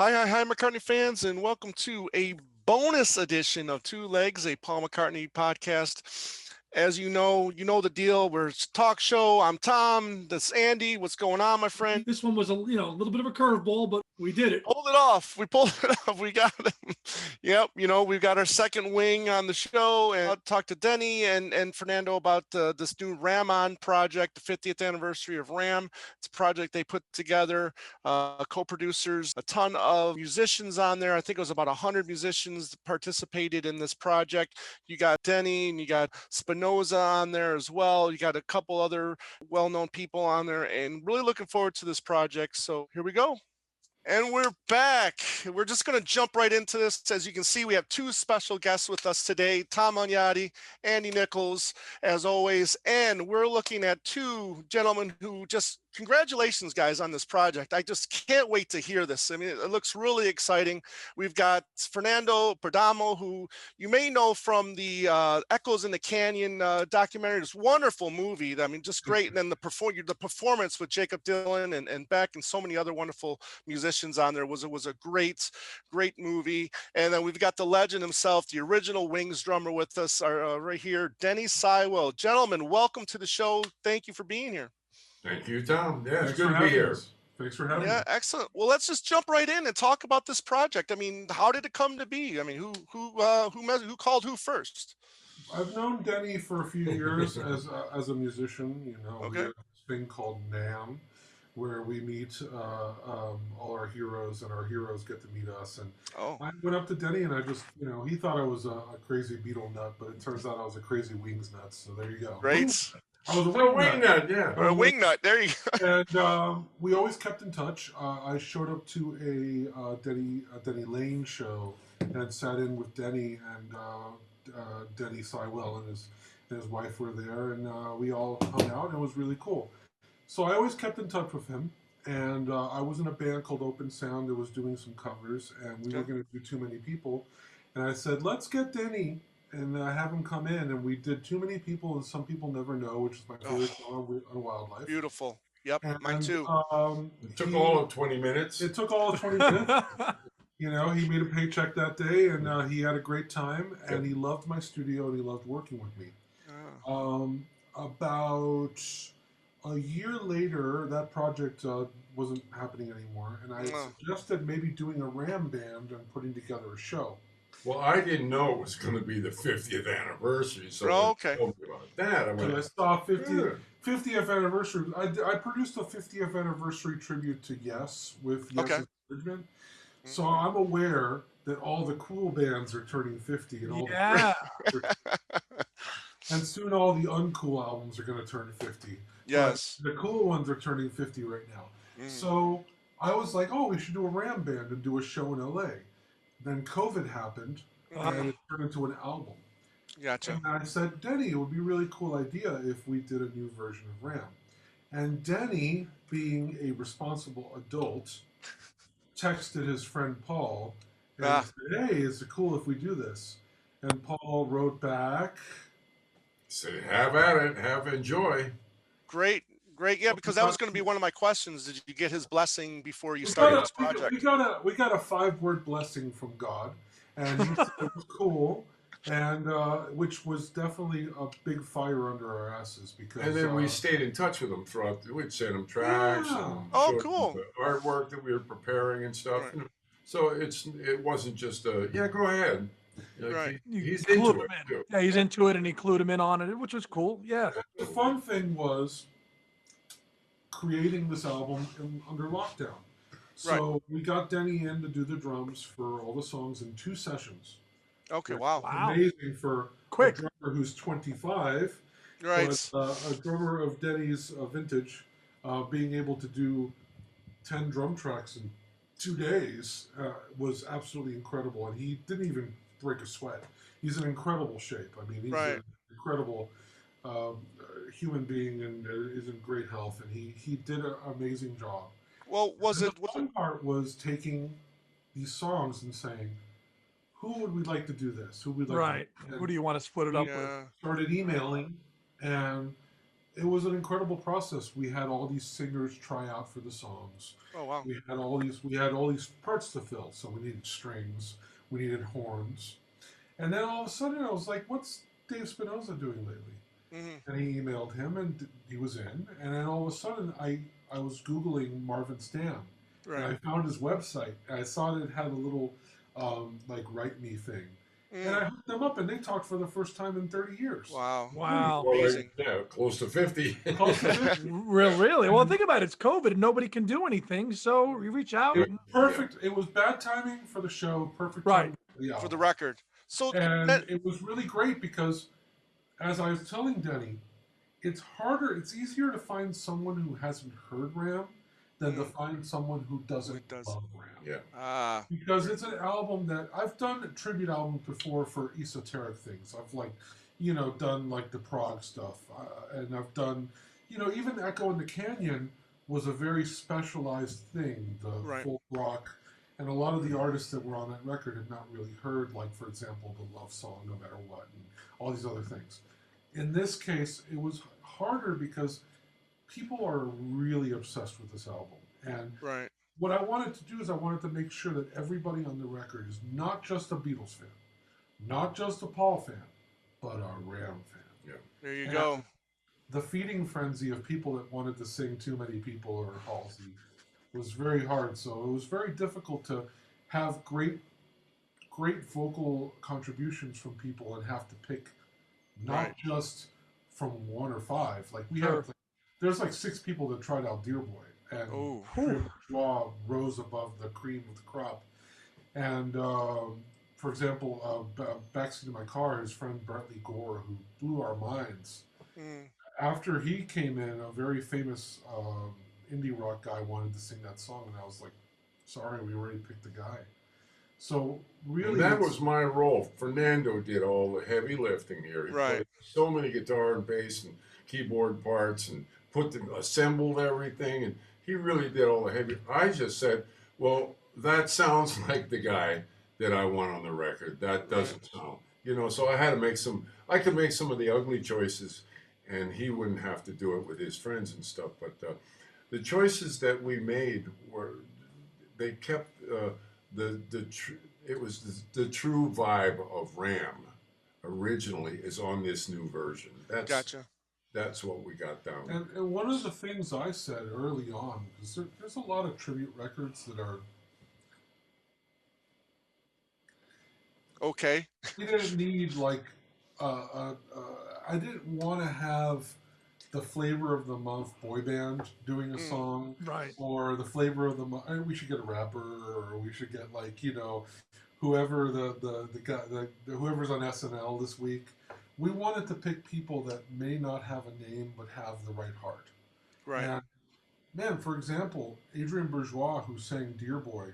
Hi, McCartney fans, and welcome to a bonus edition of Two Legs, a Paul McCartney podcast. As you know the deal. We're a talk show. I'm Tom. That's Andy. What's going on, my friend? This one was a little bit of a curveball, but we did it. Pulled it off. We pulled it off. We got it. Yep. We've got our second wing on the show, and I'll talk to Denny and Fernando about this new Ram On project, the 50th anniversary of Ram. It's a project they put together, co-producers, a ton of musicians on there. I think it was about 100 musicians participated in this project. You got Denny and you got Spinoza on there as well. You got a couple other well-known people on there, and really looking forward to this project. So here we go. And we're back. We're just going to jump right into this. As you can see, we have two special guests with us today, Tom Agnotti, Andy Nichols, as always. And we're looking at two gentlemen who just, congratulations, guys, on this project. I just can't wait to hear this. I mean, it looks really exciting. We've got Fernando Perdomo, who you may know from the Echoes in the Canyon documentary. This wonderful movie. I mean, just great. And then the performance with Jacob Dylan and Beck and so many other wonderful musicians on there was a great movie. And then we've got the legend himself, the original Wings drummer with us right here, Denny Seiwell. Gentlemen, welcome to the show. Thank you for being here. Thank you, Tom. Yeah, it's good to be here. Thanks for having me. Yeah, excellent. Well, let's just jump right in and talk about this project. I mean, how did it come to be? I mean, who called who first? I've known Denny for a few years as a musician. Okay. We have this thing called NAMM, where we meet all our heroes, and our heroes get to meet us. And I went up to Denny, and I just, he thought I was a crazy Beatle nut, but it turns out I was a crazy Wings nut. So there you go. Great. I was a wing nut, yeah. Or a wing nut. There you go. And we always kept in touch. I showed up to a Denny Lane show and sat in with Denny, and Denny Seiwell and his wife were there, and we all hung out, and it was really cool. So I always kept in touch with him, and I was in a band called Open Sound that was doing some covers, and we were going to do Too Many People, and I said, let's get Denny and have him come in, and we did Too Many People and Some People Never Know, which is my favorite song on Wildlife. Beautiful. Yep, and, mine too. It took all of 20 minutes. It took all of 20 minutes. He made a paycheck that day, and he had a great time, and he loved my studio, and he loved working with me. About a year later, that project wasn't happening anymore, and I suggested maybe doing a Ram band and putting together a show. Well, I didn't know it was going to be the 50th anniversary, so okay. Told me about that. I saw 50th anniversary. I produced a 50th anniversary tribute to Yes with Yes's encouragement. So I'm aware that all the cool bands are turning 50, and all and soon all the uncool albums are going to turn 50. Yes. But the cool ones are turning 50 right now. So I was like, we should do a Ram band and do a show in LA. Then COVID happened, and it turned into an album. Gotcha. And I said, Denny, it would be a really cool idea if we did a new version of Ram. And Denny, being a responsible adult, texted his friend Paul and said, hey, is it cool if we do this? And Paul wrote back, said, have at it, enjoy. Great. Yeah, because that was going to be one of my questions. Did you get his blessing before you started this project? We got a 5-word blessing from God, and he said it was cool, and which was definitely a big fire under our asses. And then we stayed in touch with him throughout. We'd send him tracks. And cool. The artwork that we were preparing and stuff. Right. So it wasn't just go ahead. Right. He's into it. Yeah, he's into it, and he clued him in on it, which was cool. Yeah. The fun thing was creating this album under lockdown. So we got Denny in to do the drums for all the songs in 2 sessions. Okay, wow. Amazing for a drummer who's 25. Right. But a drummer of Denny's vintage, being able to do 10 drum tracks in 2 days was absolutely incredible. And he didn't even break a sweat. He's in incredible shape. I mean, he's an incredible human being and is in great health, and he did an amazing job. Well, the fun part was taking these songs and saying, who would we like to do this? Who would like who do you want to split it up with? Started emailing, and it was an incredible process. We had all these singers try out for the songs. Oh wow. We had all these parts to fill. So we needed strings, we needed horns, and then all of a sudden I was like, "What's Dave Spinoza doing lately?" Mm-hmm. And he emailed him, and he was in. And then all of a sudden I was googling Marvin Stam, and Right. I found his website. And I saw that it had a little like write me thing. And I hooked them up, and they talked for the first time in 30 years. Wow. Wow. Well, Amazing. yeah, close to 50. Close to 50. Really? Well, think about it. It's COVID and nobody can do anything. So you reach out. Yeah. Perfect. It was bad timing for the show. Perfect Right. timing for the album. For the record. So And that, it was really great because, as I was telling Denny, it's harder, it's easier to find someone who hasn't heard Ram than to find someone who doesn't love Ram. Yeah. Because it's an album that I've done tribute albums before for esoteric things. I've done like the prog stuff, and I've done, even Echo in the Canyon was a very specialized thing. The Right. folk rock, and a lot of the artists that were on that record had not really heard, like for example, the Love Song, No Matter What, and all these other things. In this case, it was harder because people are really obsessed with this album, and right. what I wanted to do is I wanted to make sure that everybody on the record is not just a Beatles fan, not just a Paul fan, but a Ram fan. Yeah. There you And go. The feeding frenzy of people that wanted to sing Too Many People or Halsey was very hard. So it was very difficult to have great vocal contributions from people and have to pick not Right. just from one or five. Like we Sure. had, there's like 6 people that tried out Dear Boy, and Oh. Bourgeois rose above the cream of the crop. And for example, backseat of my car, his friend Bradley Gore, who blew our minds. Mm. After he came in, a very famous indie rock guy wanted to sing that song, and I was like, "Sorry, we already picked the guy." So really, And that was my role. Fernando did all the heavy lifting here. He Right. played so many guitar and bass and keyboard parts and assembled everything, and he really did all the heavy. I just said, well, that sounds like the guy that I want on the record. That doesn't sound, so I had to I could make some of the ugly choices, and he wouldn't have to do it with his friends and stuff. But the choices that we made they kept it was the true vibe of Ram originally is on this new version. Gotcha. That's what we got down. and one of the things I said early on, because there's a lot of tribute records that are. Okay. We didn't need like, I didn't want to have the flavor of the month boy band doing a song, Right. or the flavor of the month. We should get a rapper, or we should get like whoever the guy whoever's on SNL this week. We wanted to pick people that may not have a name but have the right heart. Right. And man, for example, Adrian Bourgeois, who sang Dear Boy,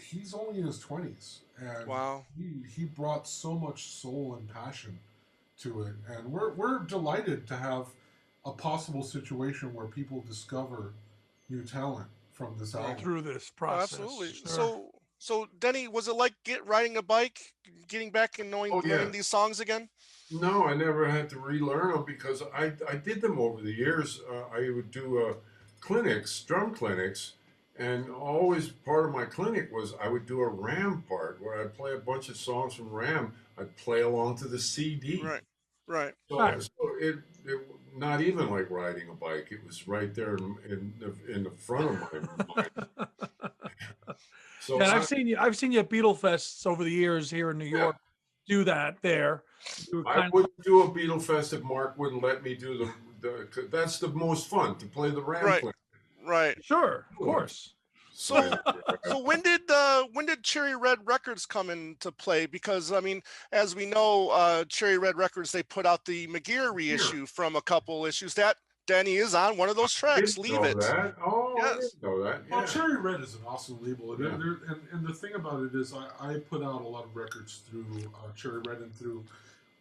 he's only in his 20s, and Wow. he brought so much soul and passion to it, and we're delighted to have a possible situation where people discover new talent from this album. Through this Oh, process. absolutely. Sure. So Denny, was it like riding a bike, getting back and learning these songs again? No, I never had to relearn them because I did them over the years. I would do drum clinics, and always part of my clinic was I would do a Ram part where I'd play a bunch of songs from Ram. I'd play along to the CD. Right. Right. So, Right. so it not even like riding a bike. It was right there in the front of my mind. So And I've seen you at Beatle Fests over the years here in New York. Do that there. You were I kind of- wouldn't do a Beatle Fest if Mark wouldn't let me do the that's the most fun, to play the Ram Right. clinic. Right. Sure, of course. So when did Cherry Red Records come into play? Because I mean, as we know, Cherry Red Records, they put out the McGear reissue from a couple issues that Denny is on one of those tracks. Didn't Leave know it. that. Oh, I Yes. didn't know that. Well, Yeah. Cherry Red is an awesome label, and, Yeah. and the thing about it is, I put out a lot of records through Cherry Red and through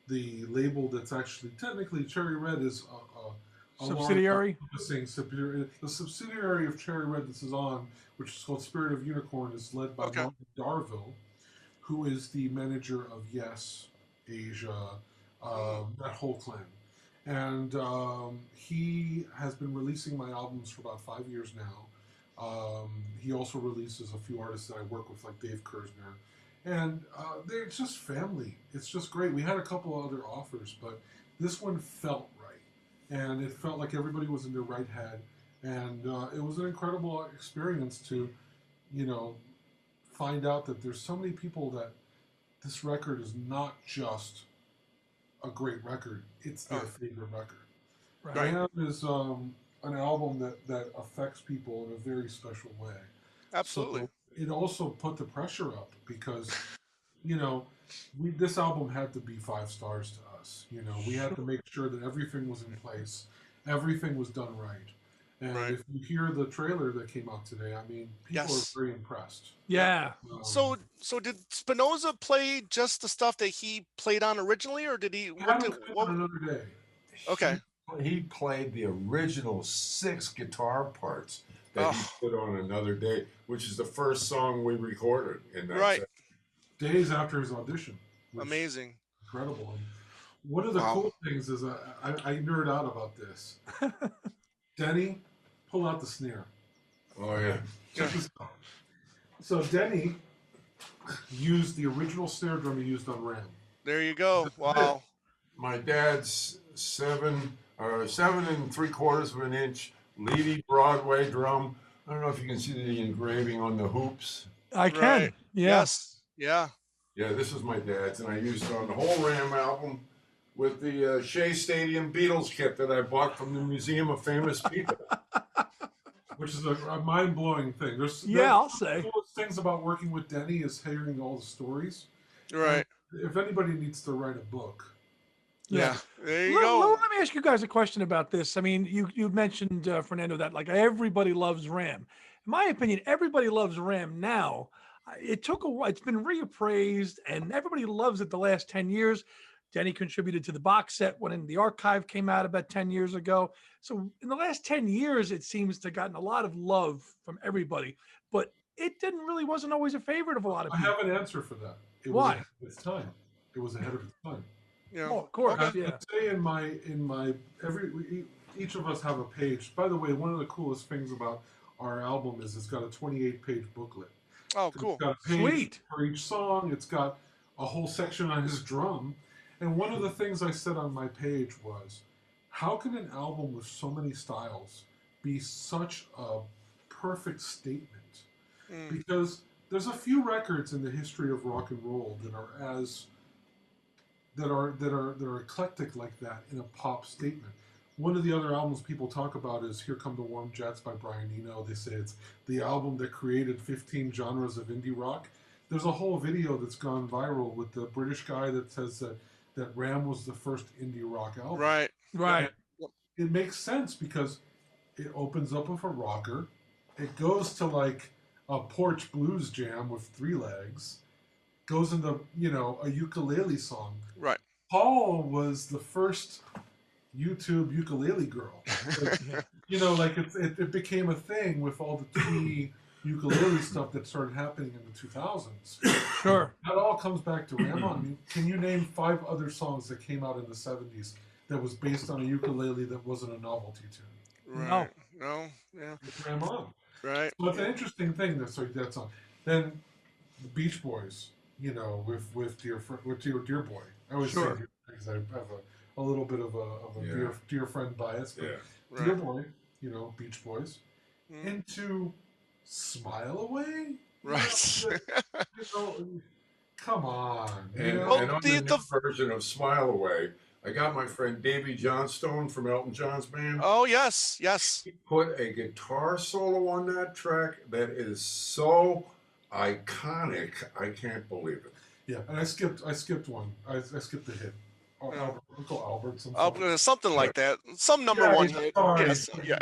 the label that's actually technically Cherry Red is a Subsidiary? The subsidiary of Cherry Red this is on, which is called Spirit of Unicorn, is led by Okay. Martin Darville, who is the manager of Yes, Asia, that whole clan. And he has been releasing my albums for about 5 years now. He also releases a few artists that I work with, like Dave Kersner. And they're just family. It's just great. We had a couple of other offers, but this one felt right. And it felt like everybody was in their right head. And it was an incredible experience to, you know, find out that there's so many people that this record is not just a great record, it's their favorite record. Right. Ram is an album that affects people in a very special way. Absolutely. So it also put the pressure up because, you know, this album had to be 5 stars to us. You know, we had to make sure that everything was in place, everything was done right. And Right. if you hear the trailer that came out today, I mean, people Yes. are very impressed. Yeah. So did Spinoza play just the stuff that he played on originally, or did he? Have him come on another day. Okay. He played the original 6 guitar parts that he put on Another Day, which is the first song we recorded in that Right. set. Days after his audition. Amazing. Incredible. And one of the cool things is I nerd out about this. Denny, pull out the snare. Oh, yeah. Check this out. So Denny used the original snare drum he used on Ram. There you go. Wow. My dad's 7 3/4 of an inch Levy Broadway drum. I don't know if you can see the engraving on the hoops. I can. Right. Yeah. Yes. Yeah. Yeah, this is my dad's, and I used it on the whole Ram album with the Shea Stadium Beatles kit that I bought from the Museum of Famous People. Which is a mind-blowing thing. I'll say. The coolest things about working with Denny is hearing all the stories. Right. And if anybody needs to write a book. Yeah. There you go. Let me ask you guys a question about this. I mean, you mentioned, Fernando, that like everybody loves Ram. In my opinion, everybody loves Ram now. It took a while. It's been reappraised, and everybody loves it the last 10 years. Denny contributed to the box set when the archive came out about 10 years ago. So in the last 10 years, it seems to have gotten a lot of love from everybody, but it wasn't always a favorite of a lot of people. I have an answer for that. It Why? was ahead of its time. It was ahead of its time. Yeah. Oh, of course. Okay. Yeah. I say in my each of us have a page. By the way, one of the coolest things about our album is it's got a 28-page booklet. Oh, cool. It's got a page Sweet. for each song. It's got a whole section on his drum. And one of the things I said on my page was, how can an album with so many styles be such a perfect statement? Because there's a few records in the history of rock and roll that are eclectic like that in a pop statement. One of the other albums people talk about is Here Come the Warm Jets by Brian Eno. They say it's the album that created 15 genres of indie rock. There's a whole video that's gone viral with the British guy that says that Ram was the first indie rock album. Right. Right. And it makes sense because it opens up with a rocker. It goes to like a porch blues jam with 3 legs. Goes into, a ukulele song. Right. Paul was the first YouTube ukulele girl. It became a thing with all the key ukulele stuff that started happening in the 2000s. Sure. That all comes back to Ram On. I mean, can you name 5 other songs that came out in the 70s that was based on a ukulele that wasn't a novelty tune? Right. No. Yeah. It's Ram On. Right. So it's an interesting thing. That song. Then the Beach Boys, with Dear Boy. I always say Dear because I have a little bit of a dear friend bias. But Right. Dear Boy, Beach Boys. Into Smile Away? Right. Come on. And on the new version of Smile Away, I got my friend Davey Johnstone from Elton John's band. Oh, yes. Yes. He put a guitar solo on that track that is so iconic. I can't believe it. Yeah, and I skipped one. I skipped the hit. Uncle Albert. Something like that. Some number one hit. Yes. Yeah.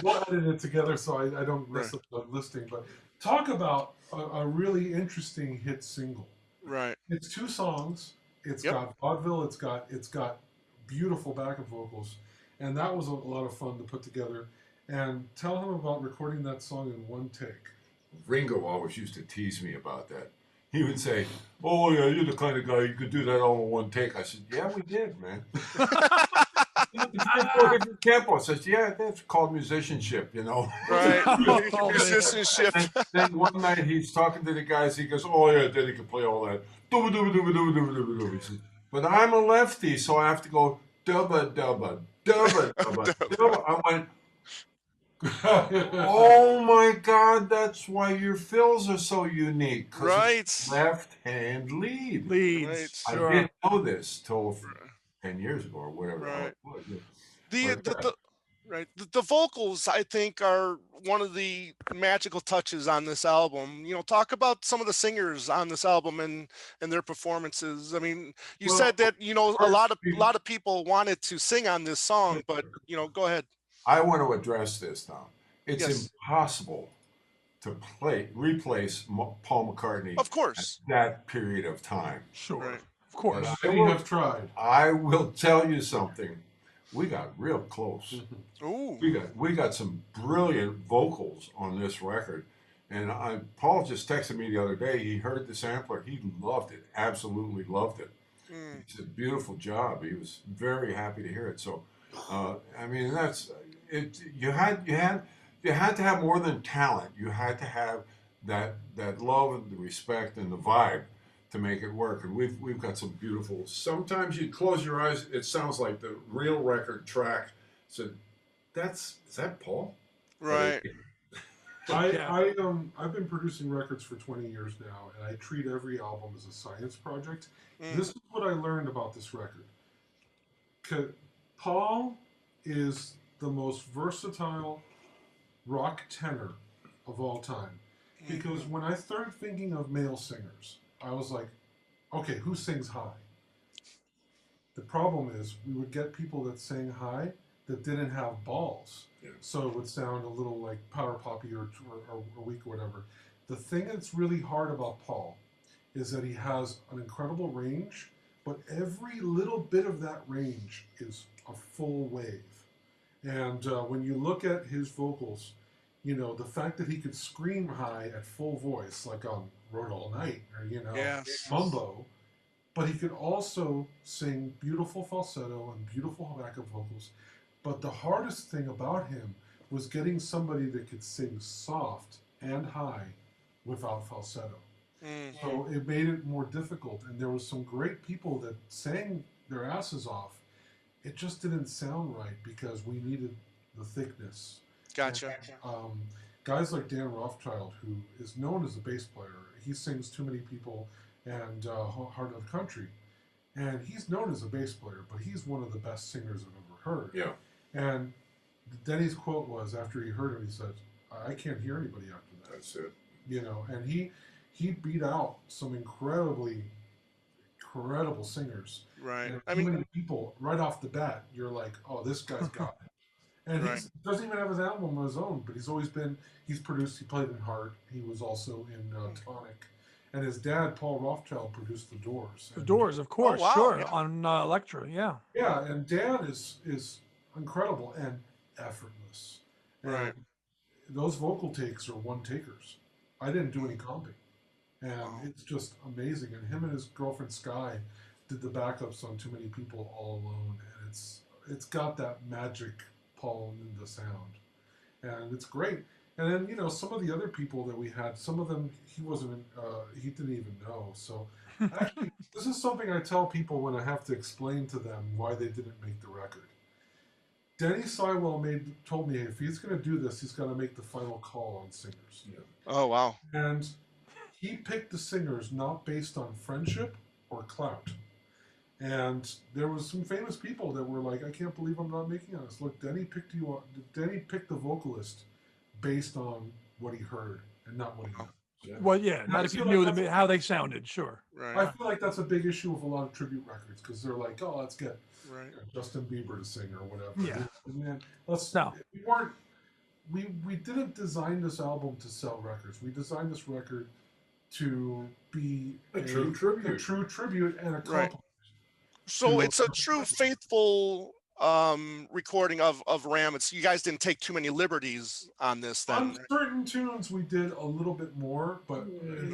We'll edit it together so I don't mess up the listing. But talk about a really interesting hit single. Right. It's 2 songs. It's got vaudeville. It's got beautiful backing vocals, and that was a lot of fun to put together. And tell him about recording that song in 1 take. Ringo always used to tease me about that. He would say, "Oh yeah, you're the kind of guy you could do that all in 1 take." I said, "Yeah, we did, man." You can't go a different tempo. I says, yeah, that's called musicianship, you know. Right. Oh, man. Musicianship. Then one night he's talking to the guys. He goes, "Oh yeah, Denny can play all that." Dooba dooba dooba dooba dooba dooba dooba. He says, "But I'm a lefty, so I have to go dubba dubba dubba dubba dubba." I went, "Oh my God, that's why your fills are so unique, because Right. it's left hand lead." Leads, Right. I sure. didn't know this till 10 years ago or whatever the hell Right. it was. Yeah. The, But, the, the right. The vocals, I think, are one of the magical touches on this album. Talk about some of the singers on this album and their performances. I mean, you well, said that a first, lot of people wanted to sing on this song, but go ahead. I want to address this now. It's Yes, impossible to replace Paul McCartney of at course. that period of time. Sure. Right. Of course. But Many have tried. I will tell you something. We got real close. Ooh. We got some brilliant vocals on this record. And Paul just texted me the other day. He heard the sampler. He loved it. Absolutely loved it. Mm. It's a beautiful job. He was very happy to hear it. So, I mean, that's it. You had to have more than talent. You had to have that love and the respect and the vibe to make it work. And we've got some beautiful. Sometimes you close your eyes, it sounds like the real record track. So is that Paul? Right. I've been producing records for 20 years now, and I treat every album as a science project. This is what I learned about this record. Paul is the most versatile rock tenor of all time. Because when I started thinking of male singers, I was like, okay, who sings high? The problem is we would get people that sang high that didn't have balls. Yeah. So it would sound a little like power poppy or weak or whatever. The thing that's really hard about Paul is that he has an incredible range, but every little bit of that range is a full wave. And when you look at his vocals, the fact that he could scream high at full voice, like on Road All Night, or, Yes. Mumbo, but he could also sing beautiful falsetto and beautiful backup vocals. But the hardest thing about him was getting somebody that could sing soft and high without falsetto. So it made it more difficult. And there was some great people that sang their asses off. It just didn't sound right because we needed the thickness. Gotcha. And, guys like Dan Rothschild, who is known as a bass player, he sings Too Many People and Heart of the Country. And he's known as a bass player, but he's one of the best singers I've ever heard. Yeah. And Denny's quote was, after he heard him, he said, I can't hear anybody after that. That's it. And he beat out some incredible singers. Right. And many people, right off the bat, you're like, oh, this guy's got it. And he doesn't even have his album on his own, but he's produced, he played in Heart. He was also in Tonic. And his dad, Paul Rothschild, produced The Doors. The Doors, of course, sure, on Elektra, yeah. Yeah, and Dan is incredible and effortless. And those vocal takes are one takers. I didn't do any comping. And it's just amazing. And him and his girlfriend Sky did the backups on Too Many People all alone. And it's got that magic Paul Linda sound. And it's great. And then, some of the other people that we had, some of them he didn't even know. So actually, this is something I tell people when I have to explain to them why they didn't make the record. Denny Seiwell told me if he's going to do this, he's got to make the final call on singers. Yeah. Oh, wow. And he picked the singers not based on friendship or clout. And there was some famous people that were like, I can't believe I'm not making this. Look, Denny picked the vocalist based on what he heard and not what he knew. Yeah. Well, yeah, not if you knew how they sounded, sure. Right. I feel like that's a big issue with a lot of tribute records because they're like, oh, let's get Right. Justin Bieber to sing or whatever. Yeah. And we didn't design this album to sell records. We designed this record to be A true tribute. a true tribute and a compliment. Right. So it's a true faithful recording of Ram. You guys didn't take too many liberties on this then. On certain tunes, we did a little bit more, but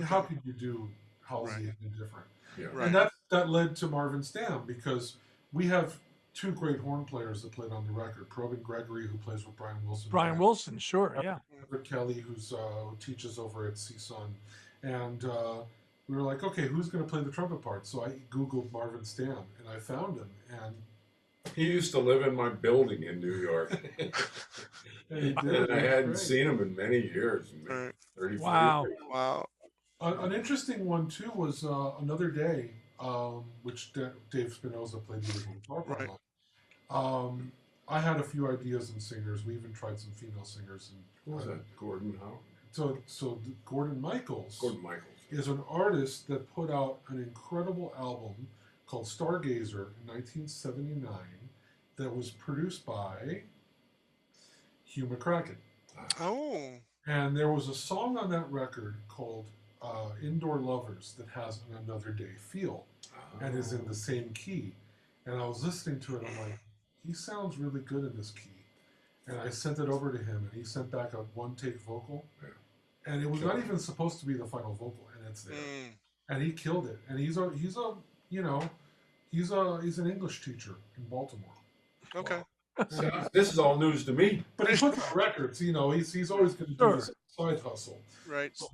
how could you do Halsey and different? Yeah. Right. And that led to Marvin Stamm because we have two great horn players that played on the record. Probin Gregory, who plays with Brian Wilson. Brian Wilson, sure, yeah. Everett Kelly, who teaches over at CSUN. And we were like, okay, who's going to play the trumpet part? So I Googled Marvin Stam, and I found him. And he used to live in my building in New York. And I hadn't seen him in many years. 34 Wow. years. Wow. An interesting one, too, was Another Day, which Dave Spinoza played the original guitar part on. I had a few ideas and singers. We even tried some female singers. And Who was that? Gordon Howe? So Gordon Michaels. Gordon Michaels is an artist that put out an incredible album called Stargazer in 1979 that was produced by Hugh McCracken. Oh. And there was a song on that record called Indoor Lovers that has an Another Day feel and is in the same key. And I was listening to it, I'm like, he sounds really good in this key. And I sent it over to him, and he sent back a one-take vocal. Yeah. And it was not even supposed to be the final vocal, and it's there. And he killed it. And he's an English teacher in Baltimore. Okay. Wow. This is all news to me. But he puts out records, he's always going to do this side hustle. Right. So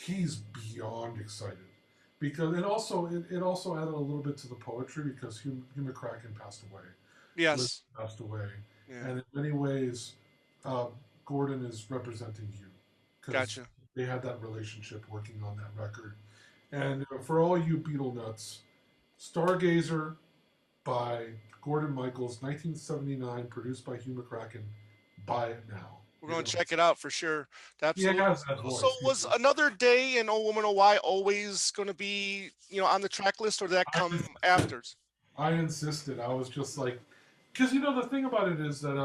he's beyond excited. Because it also added a little bit to the poetry because Hugh McCracken passed away. Yes. Liz passed away. Yeah. And in many ways, Gordon is representing Hugh. Gotcha. They had that relationship working on that record. And for all you Beatle nuts, Stargazer by Gordon Michaels, 1979, produced by Hugh McCracken. Buy it now. We're going to check it out for sure. Absolutely. Yeah, so was Another Day and Oh Woman Oh Why always going to be, on the track list, or did that come after? I insisted. I was just like, because the thing about it is that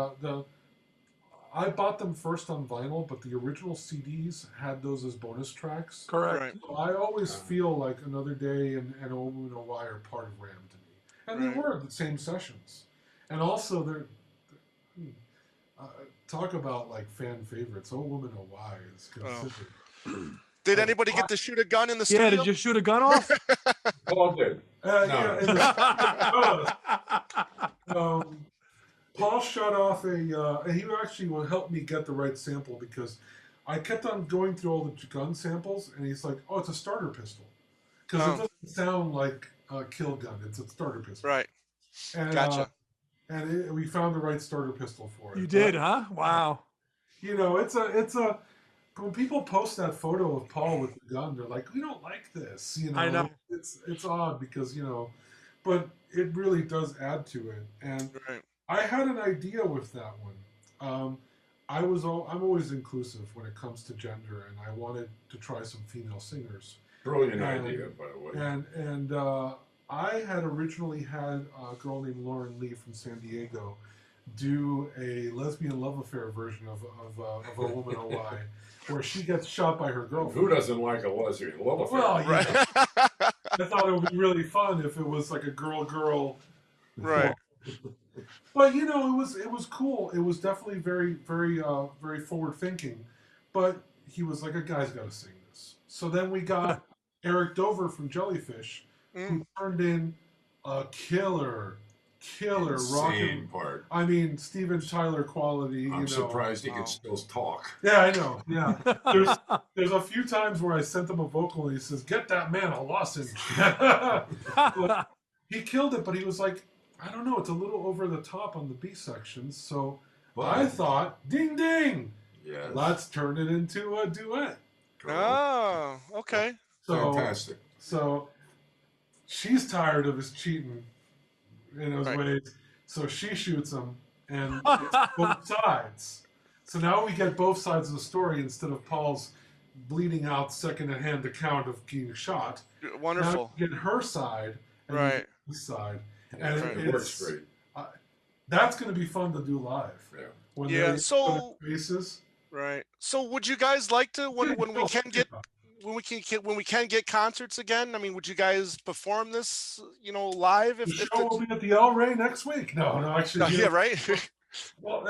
I bought them first on vinyl, but the original CDs had those as bonus tracks. Correct. Right. So I always feel like Another Day and Oh Woman Oh Why are part of Ram to me, and they were the same sessions, and also they're talk about like fan favorites. Oh Woman Oh Why is considered. Did anybody get to shoot a gun in the studio? Yeah, did you shoot a gun off? Paul did. Paul shot off and he actually helped me get the right sample because I kept on going through all the gun samples, and he's like, "Oh, it's a starter pistol," because it doesn't sound like a kill gun; it's a starter pistol. Right. And, Gotcha. We found the right starter pistol for it. You did, huh? Wow. It's a. When people post that photo of Paul with the gun, they're like, "We don't like this." I know. It's odd because but it really does add to it. And I had an idea with that one. I'm always inclusive when it comes to gender, and I wanted to try some female singers. Brilliant idea, by the way. And I had originally had a girl named Lauren Lee from San Diego do a lesbian love affair version of A Woman Oh Why, where she gets shot by her girlfriend. Who doesn't like a lesbian love affair? Well, I thought it would be really fun if it was like a girl. Right. But it was cool. It was definitely very, very, very forward thinking. But he was like, a guy's got to sing this. So then we got Eric Dover from Jellyfish, who turned in a killer rocking part. I mean, Steven Tyler quality. I'm surprised he can still talk. Yeah, I know. Yeah, there's a few times where I sent him a vocal and he says, "Get that man a lozenge." But he killed it, but he was like, I don't know, it's a little over the top on the B sections. So I thought, ding ding, let's turn it into a duet. Oh, okay. Fantastic. So she's tired of his cheating in those ways, so she shoots him, and it's both sides. So now we get both sides of the story instead of Paul's bleeding out second-hand account of getting shot. Wonderful. Now we get her side and his side, and it works great. That's going to be fun to do live. Yeah. When they so faces. Right. So would you guys like to when we can get concerts again? I mean, would you guys perform this, live? The show will be at the El Rey next week. No, actually. Yeah, right. Well,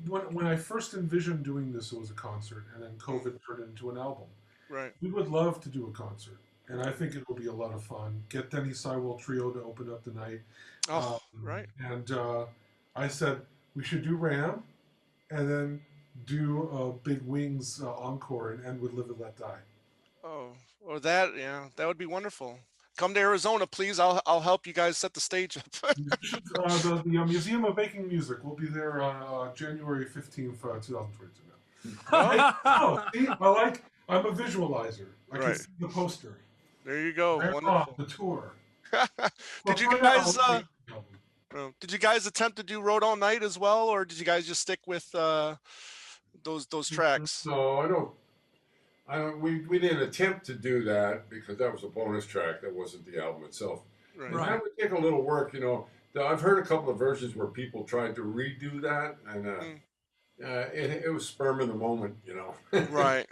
when I first envisioned doing this, it was a concert, and then COVID turned it into an album. Right. We would love to do a concert. and I think it will be a lot of fun. Get Denny Seiwell Trio to open up the night. Oh, right. And I said we should do Ram, and then do Big Wings encore and end with Live and Let Die. Oh, or that, yeah, that would be wonderful. Come to Arizona, please. I'll help you guys set the stage up. The Museum of Making Music will be there on January 15th, 2022. Well, Oh, see, I'm a visualizer. I can right. see the poster. There you go. Right on Wonderful. the tour. Did you For guys now, did you guys attempt to do Road All Night as well, or did you guys just stick with those tracks? No, I don't. We didn't attempt to do that because that was a bonus track. That wasn't the album itself. Right. And that would take a little work, you know. I've heard a couple of versions where people tried to redo that, and it was sperm in the moment, you know. Right.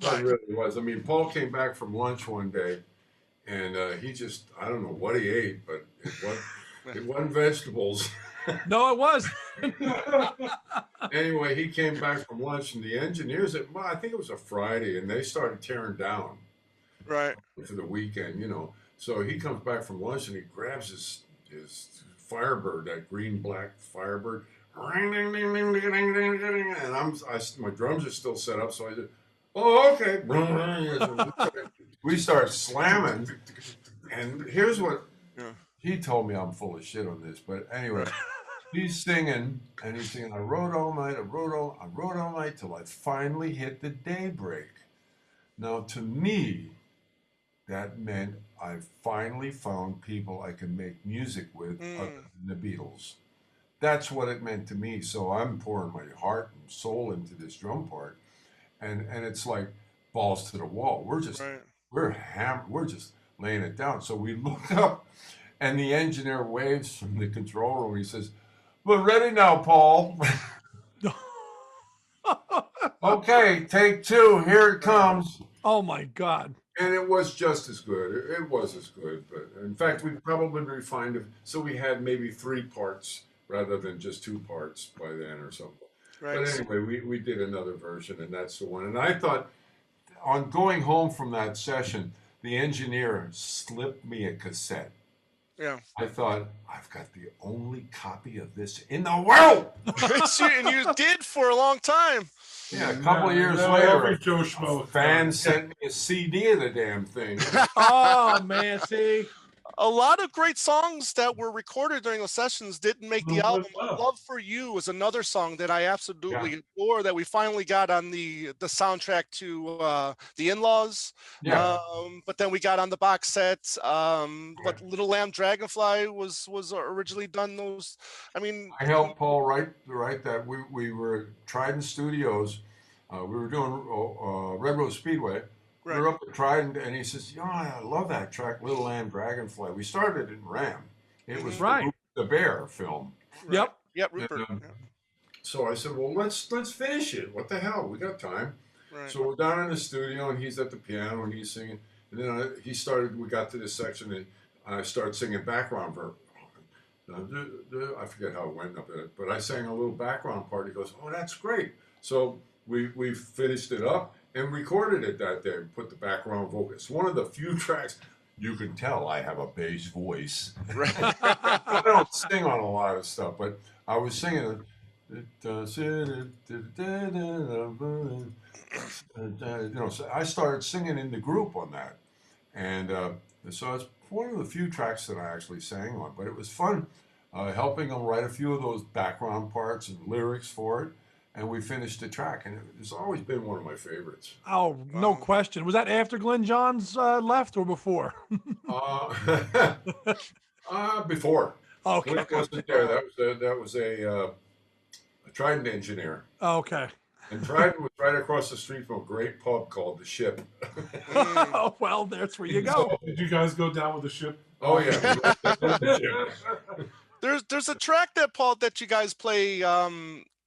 It really was. I mean, Paul came back from lunch one day, and he just, I don't know what he ate, but it wasn't vegetables. No, it was. Anyway, he came back from lunch, and the engineers, well, I think it was a Friday, and they started tearing down Right. for the weekend, you know. So he comes back from lunch, and he grabs his Firebird, that green-black Firebird, and my drums are still set up, so I said, oh, okay. We start slamming, and here's what he told me. I'm full of shit on this, but anyway, he's singing, and he's singing, I rode all night till I finally hit the daybreak. Now, to me, that meant I finally found people I can make music with other than the Beatles. That's what it meant to me. So I'm pouring my heart and soul into this drum part, and it's like balls to the wall. We're just we're just laying it down. So we look up, and the engineer waves from the control room. He says, "We're ready now, Paul." Okay, take two. Here it comes. Oh my God. And it was just as good. It was as good, but in fact, we probably refined it so we had maybe 3 parts rather than just 2 parts by then or something. Right. But anyway, we did another version, and that's the one. And I thought, on going home from that session, the engineer slipped me a cassette. Yeah. I thought, I've got the only copy of this in the world. And you did for a long time. Yeah, a couple of years later, a fan sent me a CD of the damn thing. Oh, man, see? A lot of great songs that were recorded during those sessions didn't make the album. Love for You was another song that I absolutely adore, that we finally got on the soundtrack to The In-Laws. Yeah. But then we got on the box set. But Little Lamb Dragonfly was originally done. Those, I mean, I helped Paul write that. We were at Trident Studios. We were doing Red Rose Speedway. We were up at Trident, and he says, "You know, I love that track, Little Lamb Dragonfly." We started in Ram. It was the Bear film. Yep, Rupert. So I said, "Well, let's finish it. What the hell? We got time." So we're down in the studio, and he's at the piano, and he's singing. And then we got to this section, and I started singing background verse. I forget how it went up in it, but I sang a little background part. He goes, "Oh, that's great." So we finished it up and recorded it that day. Put the background vocal. It's one of the few tracks you can tell I have a bass voice. I don't sing on a lot of stuff, but I was singing. So I started singing in the group on that, and so it's one of the few tracks that I actually sang on. But it was fun helping them write a few of those background parts and lyrics for it. And we finished the track, and it's always been one of my favorites. Oh, no question. Was that after Glenn Johns left or before? Before. Okay. Glenn wasn't there. That was a Trident engineer. Okay. And Trident was right across the street from a great pub called The Ship. Oh, well, that's where you go. So, did you guys go down with The Ship? Oh, yeah. There's a track that you guys play,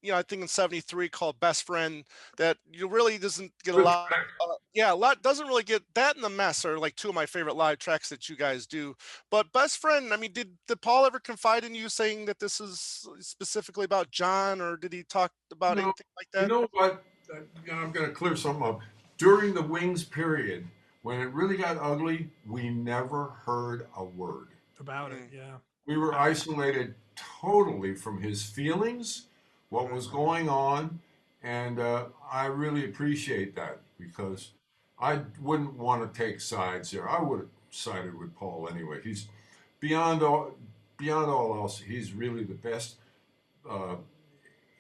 I think in '73 called Best Friend, that really doesn't get a lot. Doesn't really get that, and The Mess are like 2 of my favorite live tracks that you guys do. But Best Friend, I mean, did Paul ever confide in you saying that this is specifically about John, or did he talk about anything like that? You know what? I'm going to clear something up. During the Wings period, When it really got ugly, we never heard a word. About it, yeah. We were isolated totally from his feelings, what was going on, and I really appreciate that because I wouldn't want to take sides there. I would have sided with Paul anyway. He's beyond all else. He's really the best uh,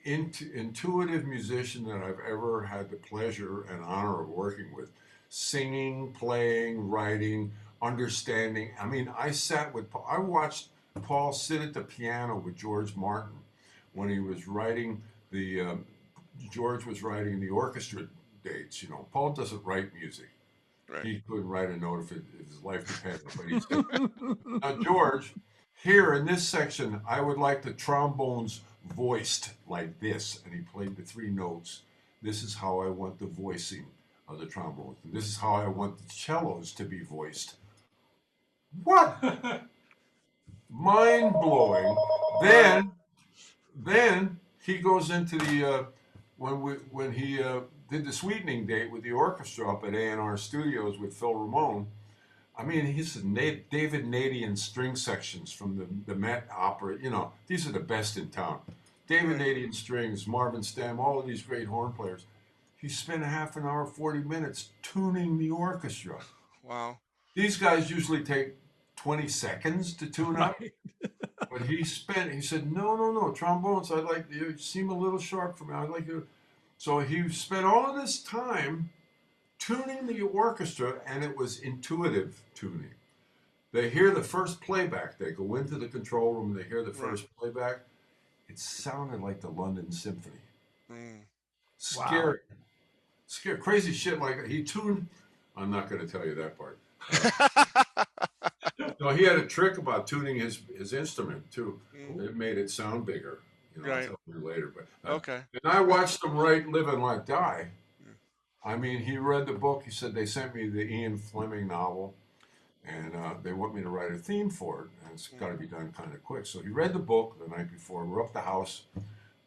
intuitive musician that I've ever had the pleasure and honor of working with. Singing, playing, writing, understanding. I mean, I watched Paul sit at the piano with George Martin when he was writing George was writing the orchestra dates. You know, Paul doesn't write music. Right. He couldn't write a note if his life depended. But he said, now, George, here in this section, I would like the trombones voiced like this. And he played the three notes. This is how I want the voicing of the trombones. And this is how I want the cellos to be voiced. What? Mind blowing. Then he goes into the when he did the sweetening date with the orchestra up at A&R Studios with Phil Ramone. I mean, he's David Nadian string sections from the Met Opera. You know, these are the best in town. David Nadian strings, Marvin Stamm, all of these great horn players. He spent a half an hour, 40 minutes tuning the orchestra. Wow. These guys usually take 20 seconds to tune up. Right. But he said, no, trombones, I'd like you seem a little sharp for me. I'd like you. So he spent all of this time tuning the orchestra, and it was intuitive tuning. They hear the first playback. They go into the control room, they hear the first playback. It sounded like the London Symphony. Scary. Wow. Scary. Crazy shit like that. He tuned. I'm not going to tell you that part. No, he had a trick about tuning his instrument too. It made it sound bigger. You know, I'll tell you later. But Okay. And I watched him write "Live and Let Die." I mean, he read the book. He said they sent me the Ian Fleming novel, and they want me to write a theme for it, and it's got to be done kind of quick. So he read the book the night before. We're up the house,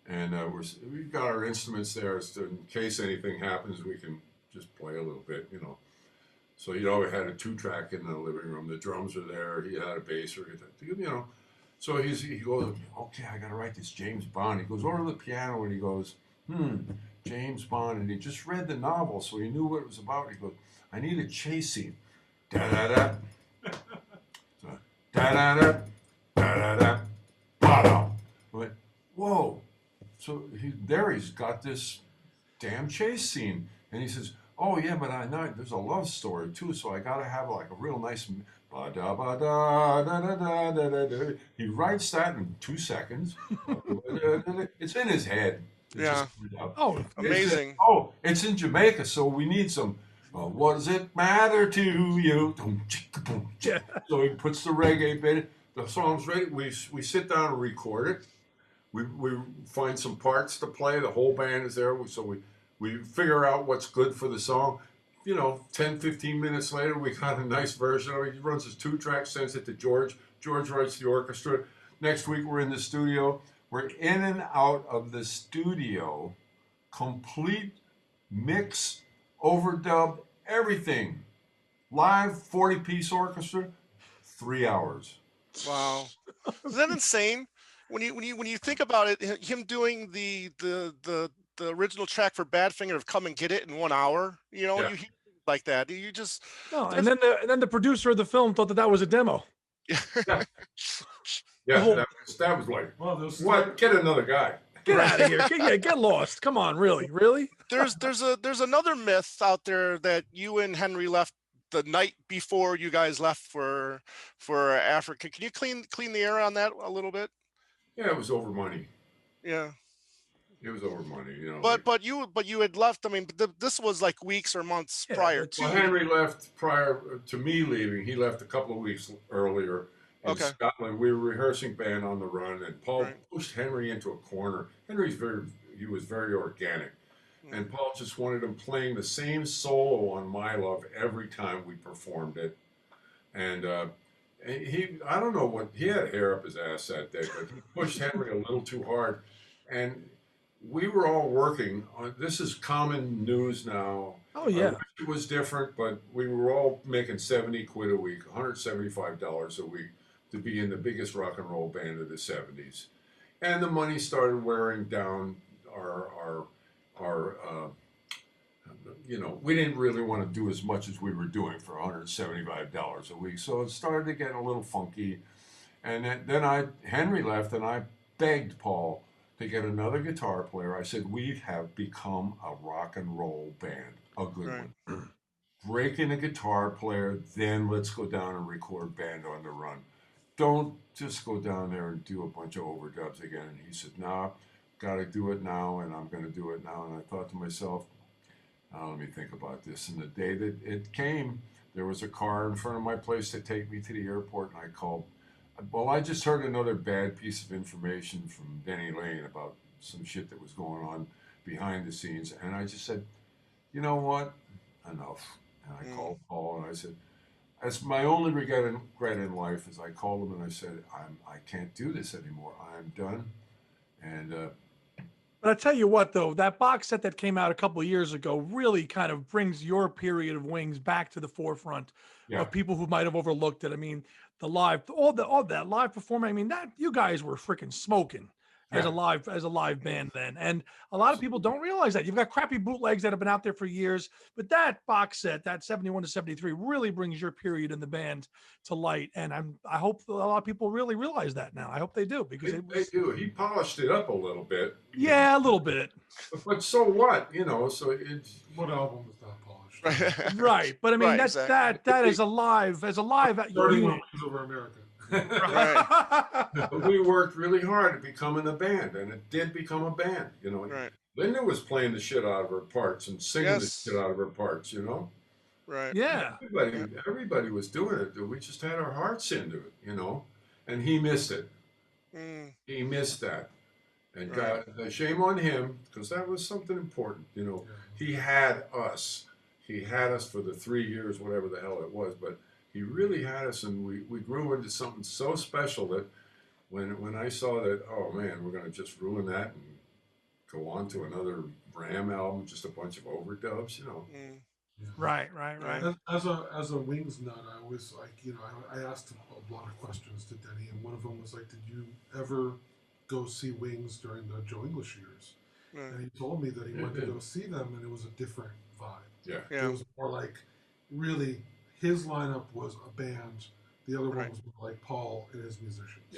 and we got our instruments there, so in case anything happens, we can just play a little bit, you know. So we had a 2-track in the living room. The drums are there. He had a bass, you know. So he goes, okay, I got to write this James Bond. He goes over to the piano and he goes, James Bond. And he just read the novel, so he knew what it was about. He goes, I need a chase scene. Da-da-da. So, da-da-da. Da-da-da. Ba-da. I went, whoa. So he's got this damn chase scene. And he says, oh yeah, but I know there's a love story too, so I gotta have like a real nice ba-da-ba-da-da-da-da-da-da. He writes that in 2 seconds. It's in his head. Yeah. Oh, amazing. It's in Jamaica, so we need some. What does it matter to you? Yeah. So he puts the reggae bit. The song's ready. We sit down and record it. We find some parts to play. The whole band is there. So we figure out what's good for the song. You know, 10, 15 minutes later, we got a nice version of it. He runs his 2-track, sends it to George. George writes the orchestra. Next week, we're in the studio. We're in and out of the studio. Complete mix, overdub, everything. Live 40-piece orchestra, 3 hours. Wow. Isn't that insane? When you think about it, him doing the original track for Badfinger of "Come and Get It" in 1 hour, you know, you hear like that. You just no, and then the producer of the film thought that was a demo. Yeah, that was like, well, what? Get another guy. Get out of here. Get lost. Come on, really? There's another myth out there that you and Henry left the night before you guys left for Africa. Can you clean the air on that a little bit? Yeah, it was over money. Yeah. It was over money, you know. But you had left. I mean, this was like weeks or months prior to. Well, Henry left prior to me leaving. He left a couple of weeks earlier in Scotland. We were rehearsing Band on the Run, and Paul pushed Henry into a corner. He was very organic, and Paul just wanted him playing the same solo on My Love every time we performed it, and I don't know what he had hair up his ass that day, but he pushed Henry a little too hard, and we were all working on this. Is common news now. Oh I yeah. wish it was different, but we were all making 70 quid a week, $175 a week to be in the biggest rock and roll band of the 70s. And the money started wearing down our we didn't really want to do as much as we were doing for $175 a week. So it started to get a little funky. And then Henry left, and I begged Paul to get another guitar player. I said, we have become a rock and roll band, a good one. Break in a guitar player, then let's go down and record Band on the Run. Don't just go down there and do a bunch of overdubs again. And he said, nah, got to do it now, and I'm going to do it now. And I thought to myself, let me think about this. And the day that it came, there was a car in front of my place to take me to the airport, and I called. Well, I just heard another bad piece of information from Denny Lane about some shit that was going on behind the scenes. And I just said, you know what? Enough. And I called Paul, and I said, that's my only regret in life is I called him and I said, I can't do this anymore. I'm done. And but I tell you what, though, that box set that came out a couple of years ago really kind of brings your period of Wings back to the forefront of people who might have overlooked it. I mean, the live, all that live performance. I mean, that you guys were freaking smoking as a live band then, and a lot of people don't realize that. You've got crappy bootlegs that have been out there for years, but that box set, that 71 to 73, really brings your period in the band to light. And I hope a lot of people really realize that now. I hope they do, because they do. He polished it up a little bit. Yeah, a little bit. But so what? So it's what album is not polished? Right, but I mean that is a live Starting Wings Over America. But we worked really hard at becoming a band, and it did become a band. Linda was playing the shit out of her parts and singing the shit out of her parts. Right. Yeah. Everybody was doing it. We just had our hearts into it. And he missed it. He missed that, and got shame on him, because that was something important. He had us. He had us for the 3 years, whatever the hell it was, but. He really had us, and we grew into something so special that when I saw that, oh man, we're going to just ruin that and go on to another Ram album, just a bunch of overdubs, Right. As a Wings nut, I always I asked a lot of questions to Denny, and one of them was like, did you ever go see Wings during the Joe English years? And he told me that he went to go see them, and it was a different vibe. It was more like really. His lineup was a band. The other one was like Paul and his musicians.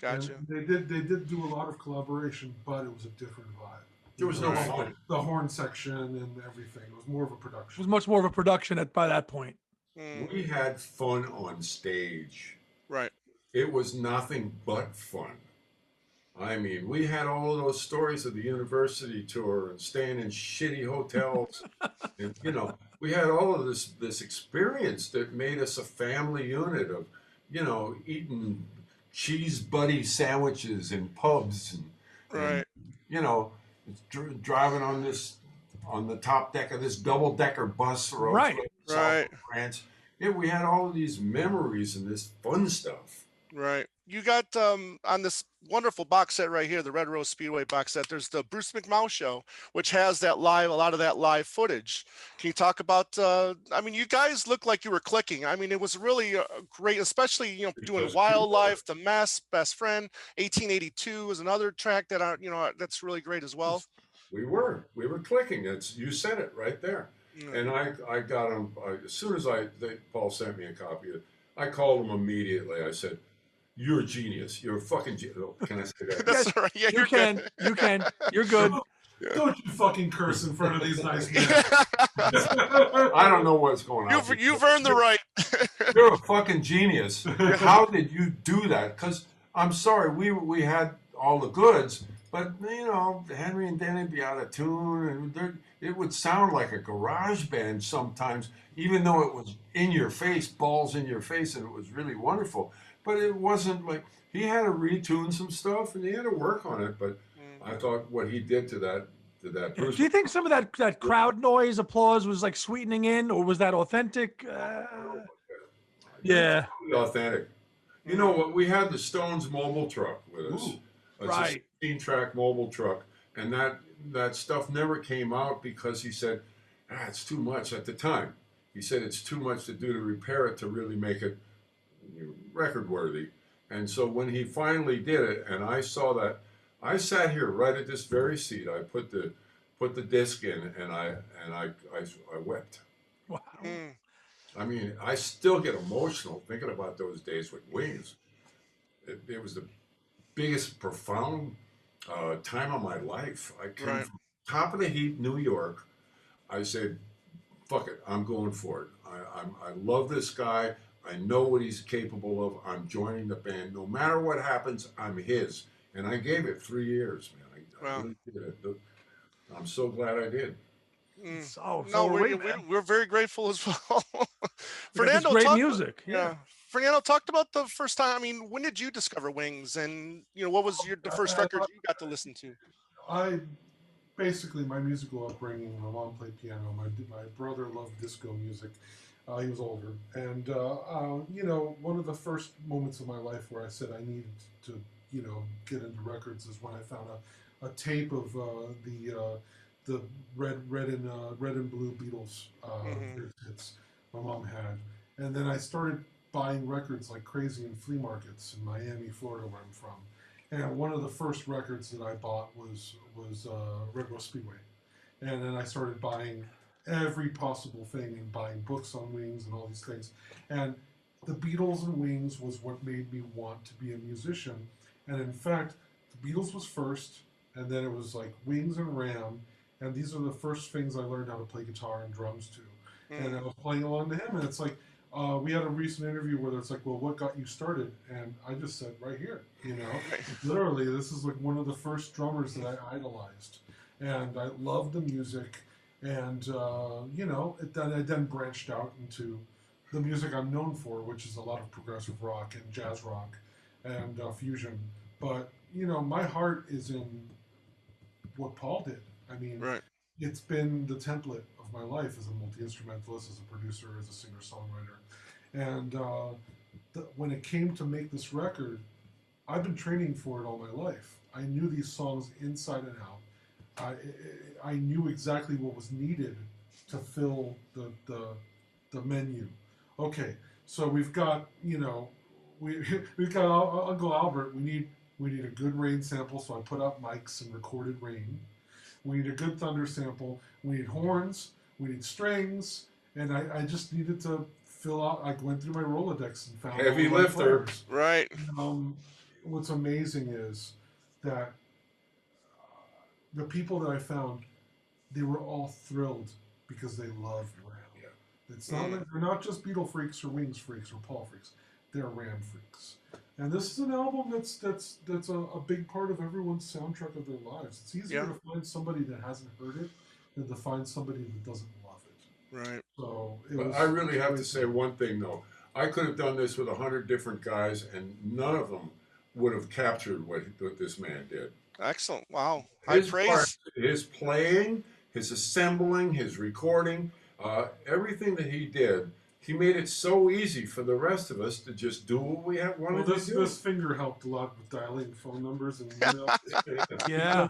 Gotcha. And they did do a lot of collaboration, but it was a different vibe. There was no fun. The horn section and everything. It was more of a production. It was much more of a production by that point. We had fun on stage. Right. It was nothing but fun. I mean, we had all of those stories of the university tour and staying in shitty hotels. And, we had all of this experience that made us a family unit of, eating cheese buddy sandwiches in pubs and driving on the top deck of this double-decker bus or France. Yeah, we had all of these memories and this fun stuff. Right. You got on this wonderful box set right here, the Red Rose Speedway box set, there's the Bruce McMouse show, which has a lot of that live footage. Can you talk about, I mean, you guys look like you were clicking. I mean, it was really great, especially, doing Wildlife, The Mess, Best Friend, 1882 is another track that, that's really great as well. We were clicking. You said it right there. And I got him, as soon as Paul sent me a copy of it, I called him immediately. I said, you're a genius. You're a fucking genius. Can I say that? That's right. Yeah, you can. You're good. Don't you fucking curse in front of these nice men. I don't know what's going on. You've earned the right. You're a fucking genius. How did you do that? Because I'm sorry, we had all the goods, but Henry and Denny be out of tune, and it would sound like a garage band sometimes, even though it was in your face, balls in your face, and it was really wonderful. But it wasn't like he had to retune some stuff and he had to work on it. But I thought what he did to that person. Do you think some of that crowd noise applause was like sweetening in, or was that authentic? Yeah, authentic. You know what? We had the Stones mobile truck with us. It's a 16-track mobile truck, and that stuff never came out because he said, it's too much at the time. He said it's too much to do to repair it to really make it record worthy. And so when he finally did it, and I saw that, I sat here right at this very seat. I put the disc in, and I wept. Wow. Mm, I mean, I still get emotional thinking about those days with Wings. It was the biggest, profound time of my life. I came right. from top of the heap, New York. I said, "Fuck it, I'm going for it. I love this guy. I know what he's capable of. I'm joining the band. No matter what happens, I'm his." And I gave it 3 years, man. I Well, really did it. I'm so glad I did. So no, are we, we man. we're very grateful as well. We got this Fernando great talked. music. Yeah. Yeah, Fernando talked about the first time. I mean, when did you discover Wings, and what was the first record you got to listen to? I basically my musical upbringing. My mom played piano. My brother loved disco music. He was older, and one of the first moments of my life where I said I needed to, get into records is when I found a tape of the red and blue Beatles Hmm. hits my mom had, and then I started buying records like crazy in flea markets in Miami, Florida, where I'm from. And one of the first records that I bought was Rose Speedway, and then I started buying every possible thing and buying books on Wings and all these things. And the Beatles and Wings was what made me want to be a musician. And in fact, the Beatles was first, and then it was like Wings and Ram, and these are the first things I learned how to play guitar and drums to. And I Mm. was playing along to him, and it's like we had a recent interview where it's like, well, what got you started? And I just said, right here, Right. literally, this is like one of the first drummers that I idolized, and I loved the music, and I then branched out into the music I'm known for, which is a lot of progressive rock and jazz rock and fusion. But my heart is in what Paul did. I mean, Right. it's been the template of my life as a multi instrumentalist, as a producer, as a singer songwriter, and when it came to make this record, I've been training for it all my life. I knew these songs inside and out. I knew exactly what was needed to fill the menu. Okay, so we've got we've got Uncle Albert. We need a good rain sample, so I put up mics and recorded rain. We need a good thunder sample. We need horns. We need strings, and I just needed to fill out. I went through my Rolodex and found all Heavy the right lifter. players. Right. Um, what's amazing is that the people that I found, they were all thrilled because they loved Ram. It's not Mm. like they're not just Beatle freaks or Wings freaks or Paul freaks; they're Ram freaks. And this is an album that's a big part of everyone's soundtrack of their lives. It's easier Yeah. to find somebody that hasn't heard it than to find somebody that doesn't love it. Right. So it But was. I really have to Great. say one thing though. I could have done this with 100 different guys, and none of them would have captured what this man did. Excellent. Wow. High His part, praise. his playing, his assembling, his recording, everything that he did, he made it so easy for the rest of us to just do what we Well, wanted this to do. this finger helped a lot with dialing phone numbers and Yeah.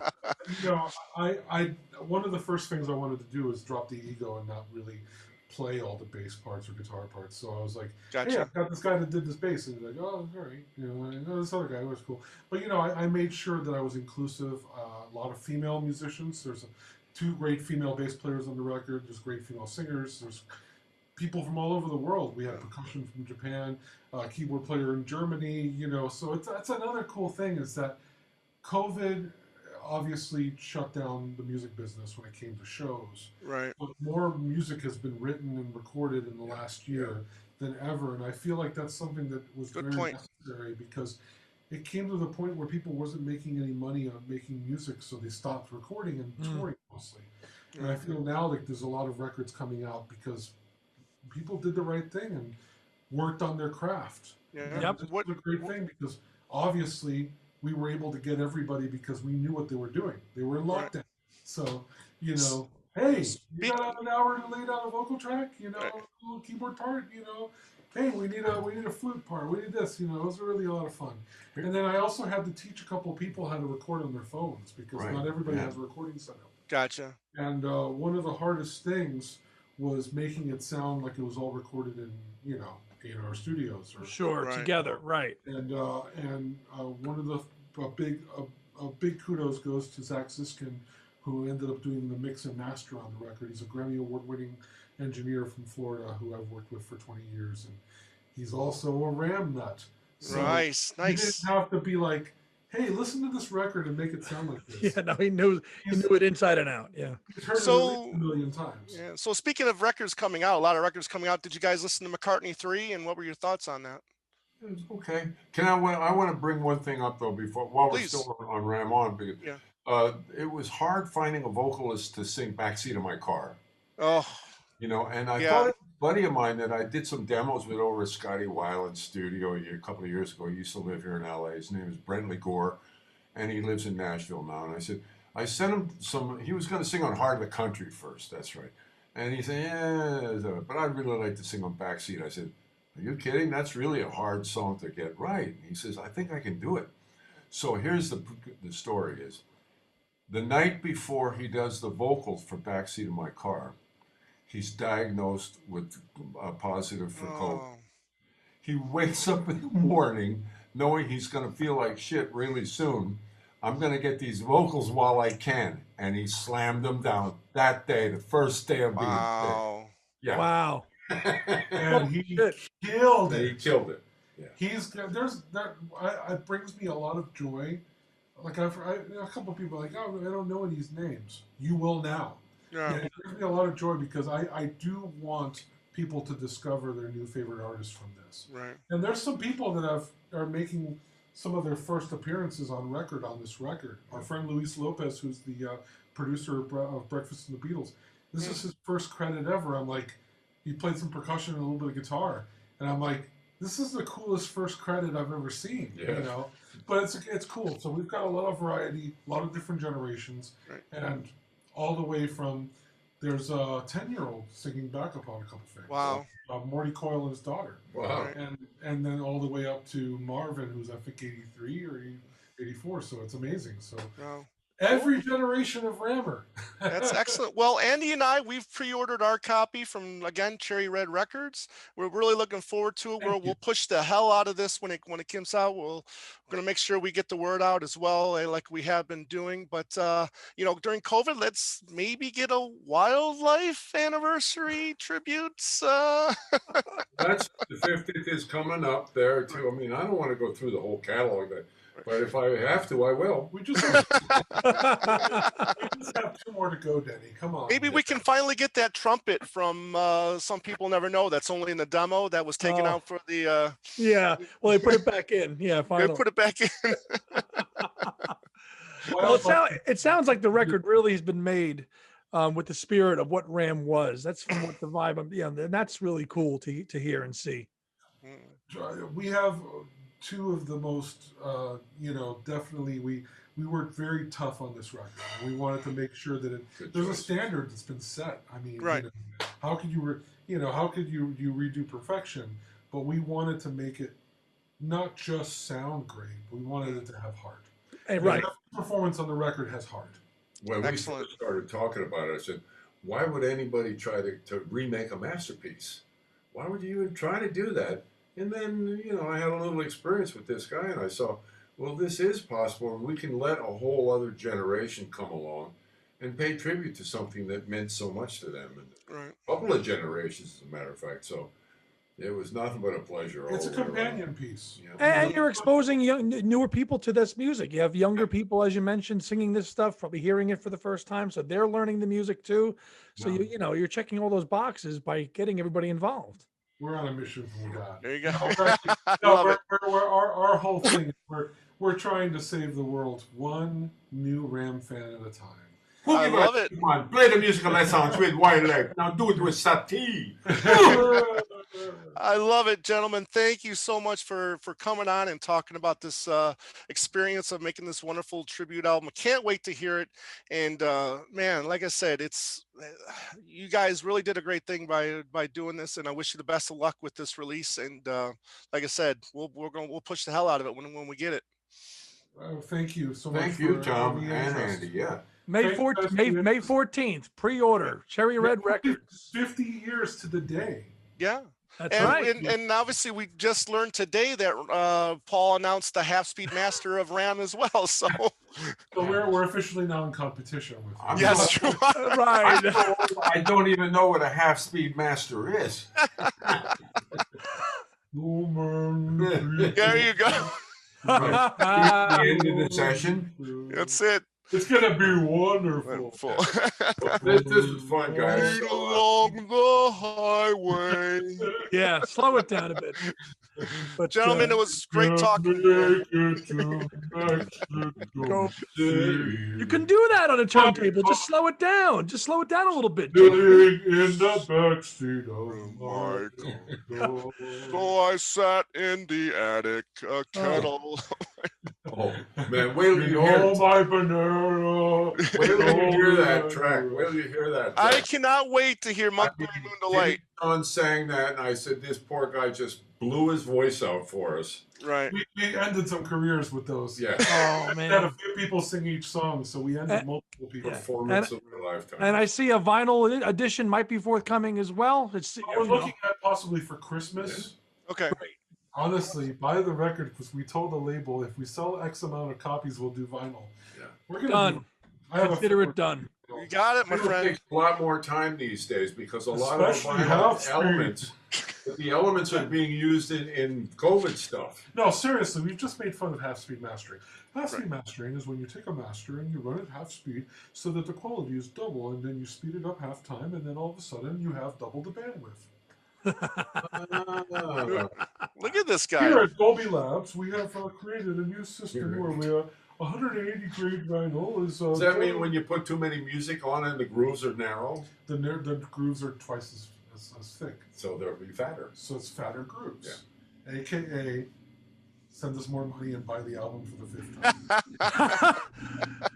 you know, I one of the first things I wanted to do is drop the ego and not really play all the bass parts or guitar parts. So I was like, "Hey, Gotcha. I've got this guy that did this bass," and he's like, "Oh, all right," and this other guy was cool. But I made sure that I was inclusive. A lot of female musicians. There's two great female bass players on the record. There's great female singers. There's people from all over the world. We had percussion from Japan, keyboard player in Germany. So that's another cool thing is that COVID obviously shut down the music business when it came to shows. Right. But more music has been written and recorded in the last year than ever, and I feel like that's something that was Good very point. necessary because it came to the point where people wasn't making any money on making music, so they stopped recording and Mm. touring mostly. And I Yeah. feel now like there's a lot of records coming out because people did the right thing and worked on their craft. Yeah. And Yep. this What? is a great thing because obviously we were able to get everybody because we knew what they were doing. They were in Right. lockdown. So, hey, you Speak. got an hour to lay down a vocal track, Right. a little keyboard part, hey, we need a flute part. We need this. You know, it was really a lot of fun. And then I also had to teach a couple of people how to record on their phones because not everybody has a recording setup. Gotcha. And one of the hardest things was making it sound like it was all recorded in our studios. Together, right. And one of the big kudos goes to Zach Ziskin, who ended up doing the mix and master on the record. He's a Grammy Award-winning engineer from Florida who I've worked with for 20 years, and he's also a Ram nut. So nice. You didn't have to be like, hey, listen to this record and make it sound like this. Yeah, no, he knew it inside and out. Yeah. He's heard it at least a million times. Yeah. So speaking of records coming out, a lot of records coming out. Did you guys listen to McCartney 3, and what were your thoughts on that? Okay. I want to bring one thing up though while we're still on Ram On, because it was hard finding a vocalist to sing "Backseat of My Car." Oh. And I thought a buddy of mine that I did some demos with over at Scotty Weiland's studio a couple of years ago. He used to live here in LA. His name is Brentley Gore, and he lives in Nashville now. And I sent him he was going to sing on Heart of the Country first. That's right. And he said, yeah, but I'd really like to sing on Backseat. I said, are you kidding? That's really a hard song to get right. And he says, I think I can do it. So here's the story is, the night before he does the vocals for Backseat of My Car, he's diagnosed with positive for COVID. He wakes up in the morning knowing he's going to feel like shit really soon. I'm going to get these vocals while I can. And he slammed them down that day, the first day of being sick. Yeah. Wow. And he killed it. He killed it. Yeah. It brings me a lot of joy. Like a couple of people are like, oh, I don't know any names. You will now. Yeah. And it brings me a lot of joy because I do want people to discover their new favorite artists from this. Right. And there's some people that are making some of their first appearances on this record. Our friend Luis Lopez, who's the producer of Breakfast and the Beatles. This is his first credit ever. I'm like, he played some percussion and a little bit of guitar. And I'm like, this is the coolest first credit I've ever seen. Yeah. But it's cool. So we've got a lot of variety, a lot of different generations. Right. And all the way from, there's a 10-year-old singing backup on a couple things. Wow. Morty Coyle and his daughter. Wow. And then all the way up to Marvin, who's I think 83 or 84. So it's amazing. So every generation of Rammer. That's excellent. Well, Andy and I, we've pre-ordered our copy from, again, Cherry Red Records. We're really looking forward to it. We'll push the hell out of this when it comes out. We're going to make sure we get the word out as well, like we have been doing. But, during COVID, let's maybe get a wildlife anniversary tribute. That's the 50th is coming up there, too. I mean, I don't want to go through the whole catalog, but if I have to, I will. We just have 2 more to go, Denny. Come on. Maybe we can finally get that trumpet from Some People Never Know. That's only in the demo. That was taken out for the... Yeah, well, they put it back in. Yeah, finally. They put it back in. Well, it sounds like the record really has been made with the spirit of what Ram was. That's from what the vibe of, and that's really cool to hear and see. We have... 2 of the most, definitely we worked very tough on this record. We wanted to make sure that there's a standard that's been set. I mean, how could you redo perfection? But we wanted to make it not just sound great. We wanted it to have heart. And right. Every performance on the record has heart. When we first started talking about it, I said, why would anybody try to remake a masterpiece? Why would you even try to do that? And then, I had a little experience with this guy, and I saw, well, this is possible, and we can let a whole other generation come along and pay tribute to something that meant so much to them. And a couple of generations, as a matter of fact. So it was nothing but a pleasure. It's a companion piece. And you're exposing newer people to this music. You have younger people, as you mentioned, singing this stuff, probably hearing it for the first time. So they're learning the music too. So, you're checking all those boxes by getting everybody involved. We're on a mission from God. There you go. Our whole thing is we're trying to save the world one new Ram fan at a time. I love it. Come on, play the musical lessons with Wildlife. Now do it with Satie. I love it, gentlemen. Thank you so much for coming on and talking about this experience of making this wonderful tribute album. I can't wait to hear it. And man, like I said, it's you guys really did a great thing by doing this, and I wish you the best of luck with this release. And like I said, we'll push the hell out of it when we get it. Thank you so much. Thank you, for Tom the and interest. Andy. Yeah. May 14th, pre-order, Cherry Red Records. 50 years to the day. Yeah. That's right. And obviously, we just learned today that Paul announced the half-speed master of RAM as well. So we're officially now in competition with him. Yes, true. Right. I don't even know what a half-speed master is. There you go. The end of the session. That's it. It's gonna be wonderful. This is fun, guys. Along the highway. Yeah, slow it down a bit. But, gentlemen, it was great talking. You can do that on a turntable. Just slow it down. Just slow it down a little bit. In the backseat of my car. So I sat in the attic, a kettle. Oh man, wait till you hear that track. Wait till you hear that track. I cannot wait to hear Monkey Moon Delight. John sang that, and I said, "This poor guy just blew his voice out for us." Right. We ended some careers with those. Yeah. Oh We had a man. few people sing each song, so we ended multiple people. Performance of their lifetime. And I see a vinyl edition might be forthcoming as well. We're looking at possibly for Christmas. Okay. Honestly, buy the record because we told the label if we sell X amount of copies, we'll do vinyl. Yeah. We're gonna Done. Consider it done. You got it, my friend. It takes a lot more time these days because a lot of Especially vinyl elements, the elements are being used in COVID stuff. No, seriously, we've just made fun of half-speed mastering. Half-speed mastering is when you take a master and you run it half speed so that the quality is double, and then you speed it up half time, and then all of a sudden you have double the bandwidth. Look at this guy. Here at Dolby Labs, we have created a new system where we 180 grade vinyl is. Does that mean when you put too many music on and the grooves are narrow? The grooves are twice as thick. So they'll be fatter. So it's fatter grooves. Yeah. AKA, send us more money and buy the album for the 5th time.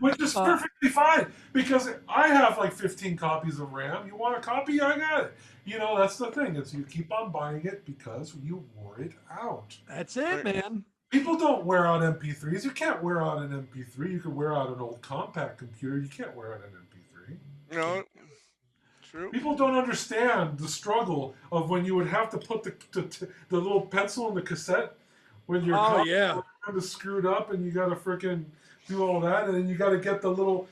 Which is perfectly fine because I have like 15 copies of RAM. You want a copy? I got it. You know, that's the thing. It's you keep on buying it because you wore it out. That's it, man. People don't wear out MP3s. You can't wear out an MP3. You can wear out an old compact computer. You can't wear out an MP3. No. True. People don't understand the struggle of when you would have to put the little pencil in the cassette when your kind of screwed up and you got to freaking do all that, and then you got to get the little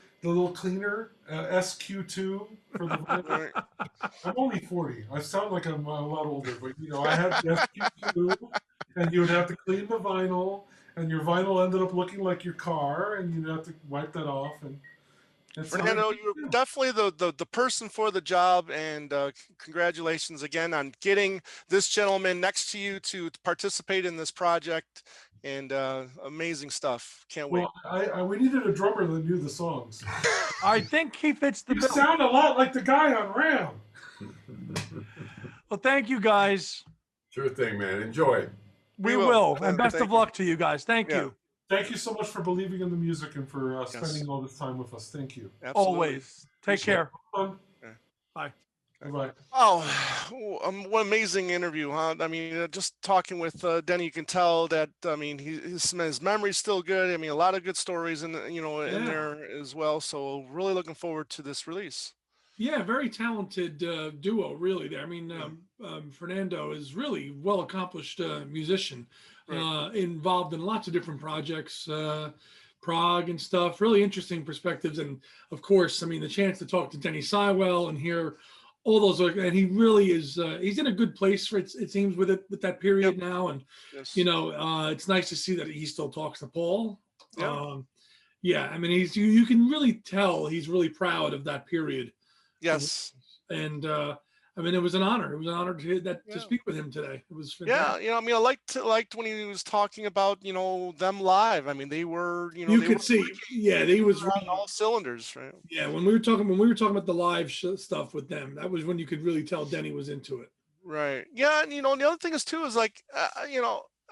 cleaner SQ2 for the vinyl. I'm only 40. I sound like I'm a lot older, but you know I had the SQ2, and you would have to clean the vinyl, and your vinyl ended up looking like your car, and you'd have to wipe that off. And Fernando, you're definitely the person for the job, and congratulations again on getting this gentleman next to you to participate in this project. And amazing stuff. Can't wait. Well, we needed a drummer that knew the songs. I think he fits the You bill. sound a lot like the guy on RAM. Well, thank you guys. Sure thing, man. Enjoy. We will. And best of luck to you guys. Thank you. Thank you so much for believing in the music and for spending all this time with us. Thank you. Absolutely. Always. Take care. Bye. Bye. Oh, what an amazing interview, huh? I mean, just talking with Denny, you can tell that, I mean, his memory's still good. I mean, a lot of good stories in there as well. So really looking forward to this release. Yeah, very talented duo, really. There, I mean, Fernando is really well-accomplished musician, involved in lots of different projects, Prague and stuff. Really interesting perspectives, and of course, I mean, the chance to talk to Denny Seiwell and hear all those, and he really is. He's in a good place for it seems with that period now, and it's nice to see that he still talks to Paul. Yeah, I mean, you can really tell he's really proud of that period. Yes, and I mean, it was an honor. It was an honor to speak with him today. It was fantastic. I mean, I liked when he was talking about them live. I mean, they were you could see, they was on all cylinders, right? Yeah, when we were talking about the live stuff with them, that was when you could really tell Denny was into it. Right. Yeah, and the other thing is too is like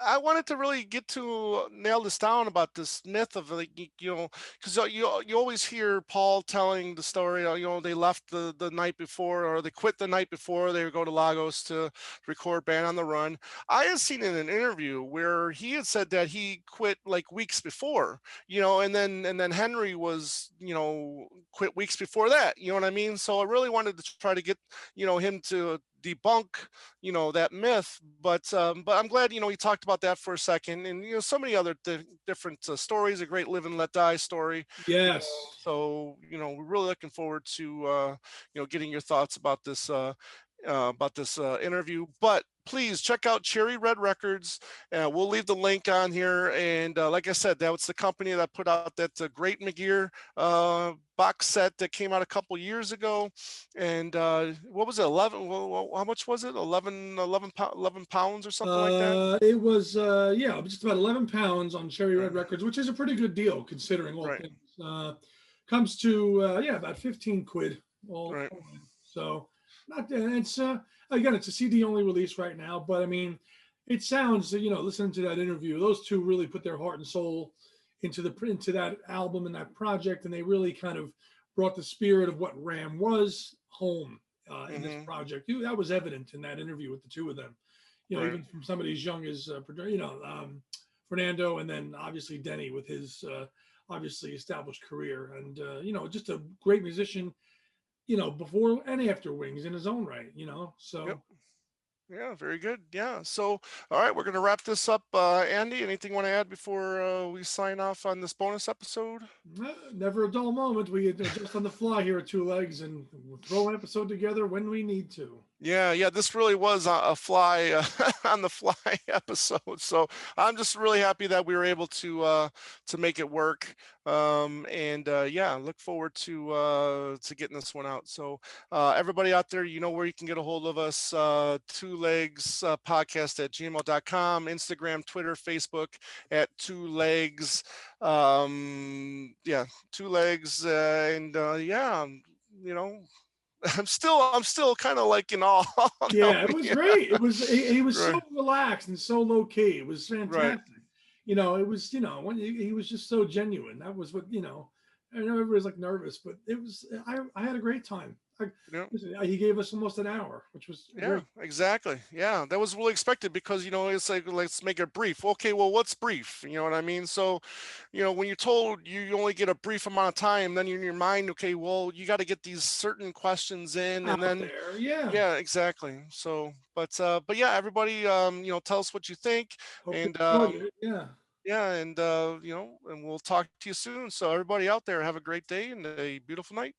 I wanted to really get to nail this down about this myth of like because you always hear Paul telling the story. They left the night before, or they quit the night before they would go to Lagos to record Band on the Run. I had seen in an interview where he had said that he quit like weeks before, and then Henry was quit weeks before that. You know what I mean? So I really wanted to try to get him to debunk that myth, but I'm glad he talked about that for a second, and so many other different stories. A great Live and Let Die story. Yes. So we're really looking forward to getting your thoughts about this interview. But please check out Cherry Red Records. We'll leave the link on here. And like I said, that was the company that put out that great McGear box set that came out a couple years ago. And what was it? 11? Well, how much was it? 11 pounds or something like that? It was yeah, just about 11 pounds on Cherry Red Records, which is a pretty good deal considering all Right. things. Comes to yeah, about 15 quid Right. all in. So not it's again, it's a CD only release right now, but I mean, it sounds, listening to that interview, those two really put their heart and soul into that album and that project, and they really kind of brought the spirit of what Ram was home in this project. That was evident in that interview with the two of them. Right. Even from somebody as young as Fernando, and then obviously Denny with his obviously established career, and just a great musician, before and after Wings in his own right, so. Yep. Yeah, very good. Yeah. So, all right, we're going to wrap this up. Andy, anything you want to add before we sign off on this bonus episode? Never a dull moment. We adjust on the fly here at Two Legs, and we'll throw an episode together when we need to. Yeah, this really was a fly on the fly episode. So I'm just really happy that we were able to make it work. And yeah, look forward to getting this one out. So everybody out there, you know where you can get a hold of us. Two Legs podcast at gmail.com, Instagram, Twitter, Facebook at Two Legs. Yeah, Two Legs, and yeah, you know. I'm still kind of like in awe. Yeah, it was great. It was he was Right. so relaxed and so low key. It was Right. fantastic. It was when he was just so genuine. That was what I know everybody's like nervous, but it was I had a great time. Yeah. Listen, he gave us almost an hour, which was Yeah, great. exactly. Yeah, that was really expected because it's like, let's make it brief. Okay, well, what's brief? You know what I mean? So, when you're told you only get a brief amount of time, then you're in your mind, okay, well, you got to get these certain questions in, and Out then there, yeah. yeah, exactly. So, but yeah, everybody, tell us what you think, Hope you and enjoyed it. Yeah. yeah, and and we'll talk to you soon. So, everybody out there, have a great day and a beautiful night.